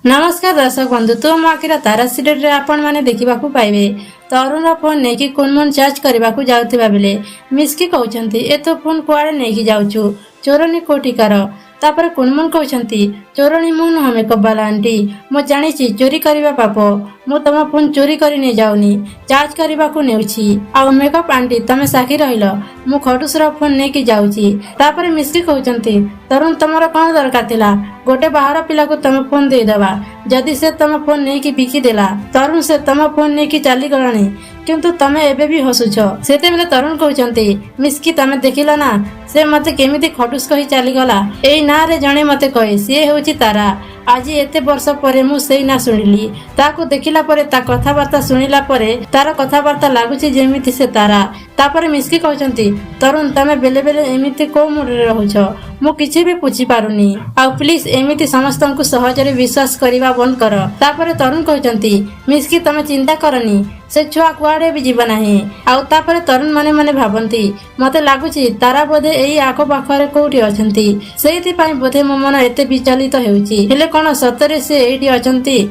नमस्कार दर्शक बंधु तुम आखिरा तारा सीरियल आपण मैंने देखा पाइबे तरुण फोन नहीं कि कुनमुन चार्ज करने को जाउथिबा बेले मिस्की कहउछंती ए तो फोन कुआड़े नहीं जाउछु चोरनी कोटिकार तापर कुनमुन कहउछंती चोरनी मु नुह मेकअप वाला आंटी मो जानी चोरी करबा पाप मु तम फोन चोरी करी ने जाउनी चार्ज करबा को नेउछि आ मेकअप आंटी तमे साखी रहिलो मु खटुसर फोन नहीं कि जाउछि तापर मिस्की कहउछंती तरुण तमरो कोन दरकार थिला गोटे बाहर पिला को तम फोन दे दबा जदि से तम फोन नहीं कि बिकी देला तरुण से तम फोन नहीं कि चली गलानी किंतु तमे एबे भी हसुछ सेते बेले तरुण कहउछंती मिस्की तमे देखिला ना से मते केमिति खटुस कहि चली गला एई ना रे जणे मते कहे से होची तारा आज एते वर्ष परे मु सेई ना सुनिली ताको देखिला परे ता कथाबार्ता सुनिला परे तार कथाबार्ता लागुची जेमिति से तारा तापर मिस्की कहउछंती तरुण तमे बेले बेले एमिति को मुडरे रहउछ मु किछि भी पूछि पारुनी आ प्लीज एमिति समस्त को सहजरे विश्वास करिवा बंद कर तापर तरुण कहउछंती मिस्की तमे चिंता करनी से छुआ कुआड़े भी जीव नाही आउ तापर तरुण माने माने भाबंती मते लागुची तारा बोधे एई आको पाखरे कोउठी अछंती सेइति पई बोधे मो मन एते विचलित हेउची हेले कोन सतरे से एइठी अछंती